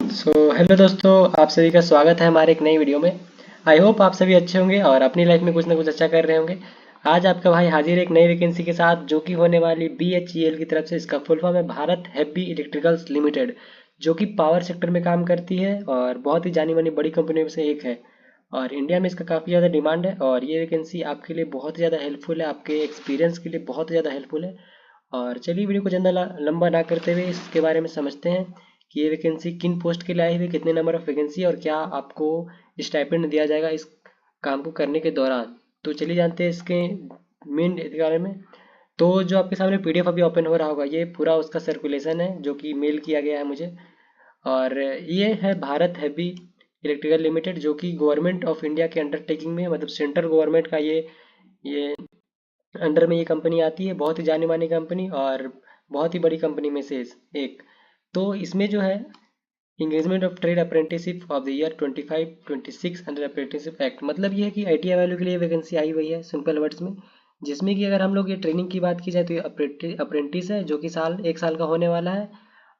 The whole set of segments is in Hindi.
हेलो दोस्तों, आप सभी का स्वागत है हमारे एक नई वीडियो में। आई होप आप सभी अच्छे होंगे और अपनी लाइफ में कुछ ना कुछ अच्छा कर रहे होंगे। आज आपका भाई हाजिर है एक नई वैकेंसी के साथ, जो कि होने वाली BHEL की तरफ से। इसका फुल फॉर्म है भारत हैवी इलेक्ट्रिकल्स लिमिटेड, जो कि पावर सेक्टर में काम करती है और बहुत ही जानी मानी बड़ी कंपनियों में से एक है। और इंडिया में इसका काफ़ी ज़्यादा डिमांड है और ये वैकेंसी आपके लिए बहुत ही ज़्यादा हेल्पफुल है, आपके एक्सपीरियंस के लिए बहुत ही ज़्यादा हेल्पफुल है। और चलिए वीडियो को ज़्यादा लंबा ना करते हुए इसके बारे में समझते हैं कि ये वैकेंसी किन पोस्ट के लिए आई हुई, कितने नंबर ऑफ वैकेंसी और क्या आपको स्टाइपेंड दिया जाएगा इस काम को करने के दौरान। तो चलिए जानते हैं इसके मेन के बारे में। तो जो आपके सामने PDF अभी ओपन हो रहा होगा, ये पूरा उसका सर्कुलेशन है जो कि मेल किया गया है मुझे। और ये है भारत हैवी इलेक्ट्रिकल लिमिटेड, जो कि गवर्नमेंट ऑफ इंडिया के अंडरटेकिंग में है, मतलब सेंट्रल गवर्नमेंट का ये अंडर में ये कंपनी आती है। बहुत ही जानी मानी कंपनी और बहुत ही बड़ी कंपनी में से एक। तो इसमें जो है engagement of trade apprenticeship of the year 25-26 under apprenticeship act, मतलब ये है कि ITI वालों के लिए वैकेंसी आई हुई है सिंपल वर्ड्स में। जिसमें कि अगर हम लोग ये ट्रेनिंग की बात की जाए तो ये अप्रेंटिस है, जो कि एक साल का होने वाला है।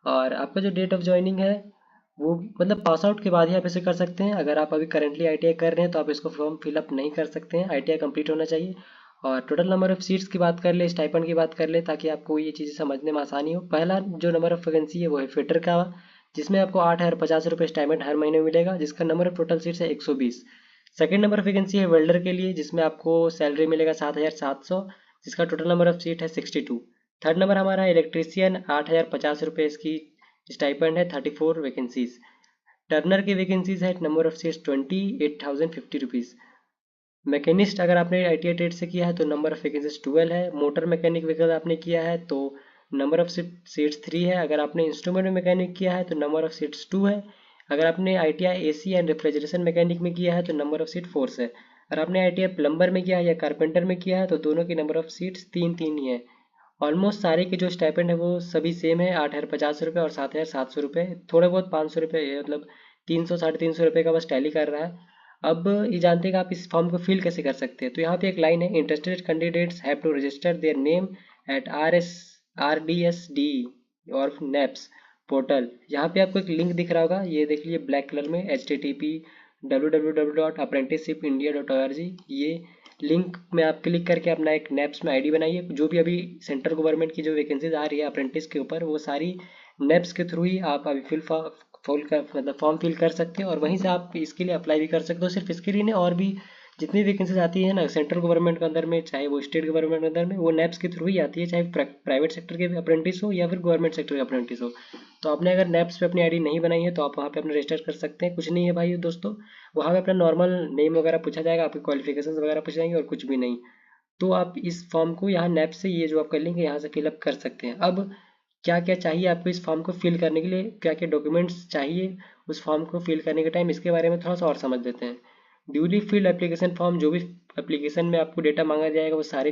और आपका जो डेट ऑफ ज्वाइनिंग है वो मतलब पास आउट के बाद ही आप इसे कर सकते हैं। अगर आप अभी करेंटली ITI कर रहे हैं तो आप इसको फॉर्म फिलअप नहीं कर सकते हैं, ITI कंप्लीट होना चाहिए। और टोटल नंबर ऑफ सीट्स की बात कर ले, स्टाइपेंड की बात कर ले, ताकि आपको ये चीज़ें समझने में आसानी हो। पहला जो नंबर ऑफ वैकेंसी है वो है फिटर का, जिसमें आपको 8,050 रुपये स्टाइपेंड हर महीने में मिलेगा, जिसका नंबर ऑफ टोटल सीट्स है 120। सेकेंड नंबर ऑफ वैकेंसी है वेल्डर के लिए, जिसमें आपको सैलरी मिलेगा 7,700, जिसका टोटल नंबर ऑफ सीट है 62। थर्ड नंबर हमारा है इलेक्ट्रीशियन, 8,050 रुपये इसकी स्टाइपेंड है, 34 वैकेंसीज। टर्नर की वैकेंसीज है number of seats 20, 8,050 rupees. Machinist अगर आपने ITI ट्रेड से किया है तो नंबर ऑफ वैकेंसीज 12 है। मोटर मैकेनिक वगैरह आपने किया है तो नंबर ऑफ सीट्स 3 है। अगर आपने इंस्ट्रूमेंट मैकेनिक किया है तो नंबर ऑफ सीट्स 2 है। अगर आपने ITI AC and refrigeration mechanic में किया है तो नंबर ऑफ सीट 4 है। अगर आपने ITI प्लम्बर में किया है या कारपेंटर में किया है तो दोनों की नंबर ऑफ सीट्स 3-3 ही है। ऑलमोस्ट सारे के जो स्टाइपेंड है वो सभी सेम है, 8,050 रुपये और 7,700 रुपये। थोड़े बहुत 500 रुपये, मतलब 300 350 रुपये का बस टैली कर रहा है। अब ये जानते हैं कि आप इस फॉर्म को फिल कैसे कर सकते हैं। तो यहाँ पे एक लाइन है, interested candidates have to register their name at RDSD और NAPS पोर्टल। यहाँ पे आपको एक लिंक दिख रहा होगा, ये देख लीजिए ब्लैक कलर में, http://www.apprenticeshipindia.org। ये लिंक में आप क्लिक करके अपना एक NAPS में ID बनाइए। जो भी अभी सेंट्रल गवर्नमेंट की जो वैकेंसीज आ रही है अप्रेंटिस के ऊपर, वो सारी NAPS के थ्रू ही आप अभी फुल कर मतलब फॉर्म फिल कर सकते हैं और वहीं से आप इसके लिए अप्लाई भी कर सकते हो। सिर्फ इसके लिए नहीं, और भी जितनी वैकेंसीज आती है ना सेंट्रल गवर्नमेंट के अंदर में, चाहे वो स्टेट गवर्नमेंट के अंदर में, वो NAPS के थ्रू ही आती है, चाहे प्राइवेट सेक्टर के अप्रेंटिस हो या फिर गवर्नमेंट सेक्टर के अप्रेंटिस हो। तो आपने अगर NAPS पे अपनी ID नहीं बनाई है तो आप वहाँ पे अपना रजिस्टर कर सकते हैं। कुछ नहीं है भाई दोस्तों, वहाँ पे अपना नॉर्मल नेम वगैरह पूछा जाएगा, आपकी क्वालिफिकेशन वगैरह पूछ जाएंगे और कुछ भी नहीं। तो आप इस फॉर्म को यहाँ NAPS से, ये जो आपका लिंक है, यहाँ से फिलअप कर सकते हैं। अब क्या क्या चाहिए आपको इस फॉर्म को फिल करने के लिए, क्या क्या डॉक्यूमेंट्स चाहिए उस फॉर्म को फिल करने के टाइम, इसके बारे में थोड़ा सा और समझ लेते हैं। ड्यूली फिल्ड एप्लीकेशन फॉर्म, जो भी एप्लीकेशन में आपको डेटा मांगा जाएगा वो सारे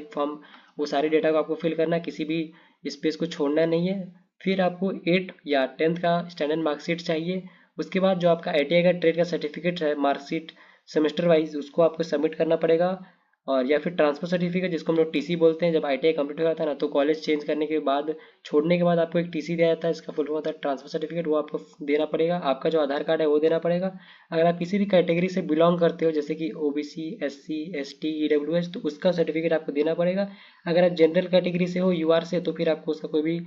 डेटा को आपको फिल करना है, किसी भी स्पेस को छोड़ना नहीं है। फिर आपको 8 या 10th का स्टैंडर्ड मार्कशीट चाहिए। उसके बाद जो आपका ITI का ट्रेड का सर्टिफिकेट है, मार्कशीट सेमेस्टर वाइज, उसको आपको सबमिट करना पड़ेगा। और या फिर ट्रांसफर सर्टिफिकेट, जिसको हम लोग TC बोलते हैं। जब ITI कंप्लीट हो जाता है ना, तो कॉलेज चेंज करने के बाद, छोड़ने के बाद आपको एक TC दिया जाता है, इसका फुल फॉर्म होता है ट्रांसफर सर्टिफिकेट। वो आपको देना पड़ेगा। आपका जो आधार कार्ड है वो देना पड़ेगा। अगर आप किसी भी कैटेगरी से बिलोंग करते हो, जैसे कि OBC, SC, ST, EWS, तो उसका सर्टिफिकेट आपको देना पड़ेगा। अगर आप जनरल कैटेगरी से हो, UR से, तो फिर आपको उसका कोई भी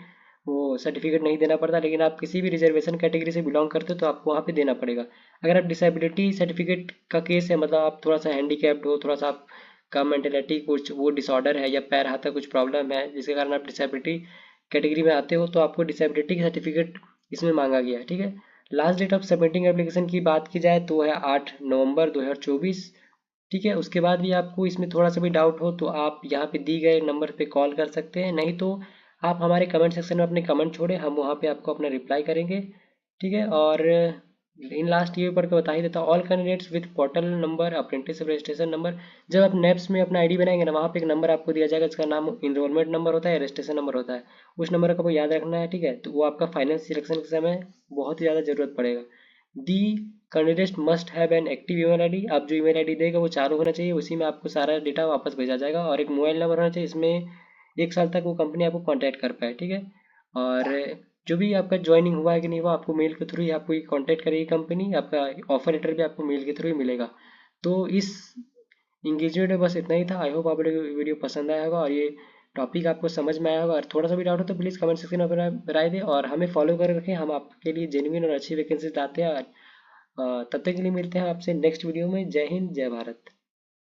वो सर्टिफिकेट नहीं देना पड़ता। लेकिन आप किसी भी रिजर्वेशन कैटेगरी से बिलोंग करते हो तो आपको वहाँ पे देना पड़ेगा। अगर आप डिसेबिलिटी सर्टिफिकेट का केस है, मतलब आप थोड़ा सा हैंडीकैप्ड हो, थोड़ा सा आप का मेंटेलिटी कुछ वो डिसऑर्डर है या पैर हाथ का कुछ प्रॉब्लम है, जिसके कारण आप डिसेबिलिटी कैटेगरी में आते हो, तो आपको डिसेबिलिटी का सर्टिफिकेट इसमें मांगा गया है। ठीक है। Last date of submitting application की बात की जाए तो है 8 नवंबर 2024। ठीक है। उसके बाद भी आपको इसमें थोड़ा सा भी डाउट हो तो आप यहाँ पे दी गए नंबर पे कॉल कर सकते हैं, नहीं तो आप हमारे कमेंट सेक्शन में अपने कमेंट छोड़े, हम वहाँ पे आपको अपना रिप्लाई करेंगे। ठीक है। और इन लास्ट ये पढ़ के बता ही देता हूँ, all candidates with portal number, apprentice registration number. जब आप NAPS में अपना ID बनाएंगे ना, वहाँ पे एक नंबर आपको दिया जाएगा, जिसका नाम इनरोलमेंट नंबर होता है, रजिस्ट्रेशन नंबर होता है। उस नंबर को आपको याद रखना है। ठीक है। तो वो आपका फाइनेंस सिलेक्शन के समय बहुत ही ज़्यादा जरूरत पड़ेगा। The candidate must have an active email ID। आप जो ईमेल ID देगा वो चालू होना चाहिए, उसी में आपको सारा डेटा वापस भेजा जाएगा। और एक मोबाइल नंबर होना चाहिए, इसमें 1 साल तक वो कंपनी आपको कॉन्टैक्ट कर पाए। ठीक है। और जो भी आपका ज्वाइनिंग हुआ है कि नहीं हुआ, आपको मेल के थ्रू ही आपको ये कॉन्टैक्ट करेगी कंपनी, आपका ऑफर लेटर भी आपको मेल के थ्रू ही मिलेगा। तो इस इंगेजमेंट में बस इतना ही था। आई होप आप लोगों को वीडियो पसंद आया होगा और ये टॉपिक आपको समझ में आया होगा। और थोड़ा सा भी डाउट हो तो प्लीज़ कमेंट सेक्शन में अपना राय दें और हमें फॉलो कर रखें। हम आपके लिए जेन्युइन और अच्छी वैकेंसी लाते हैं। तब तक के लिए मिलते हैं आपसे नेक्स्ट वीडियो में। जय हिंद, जय भारत।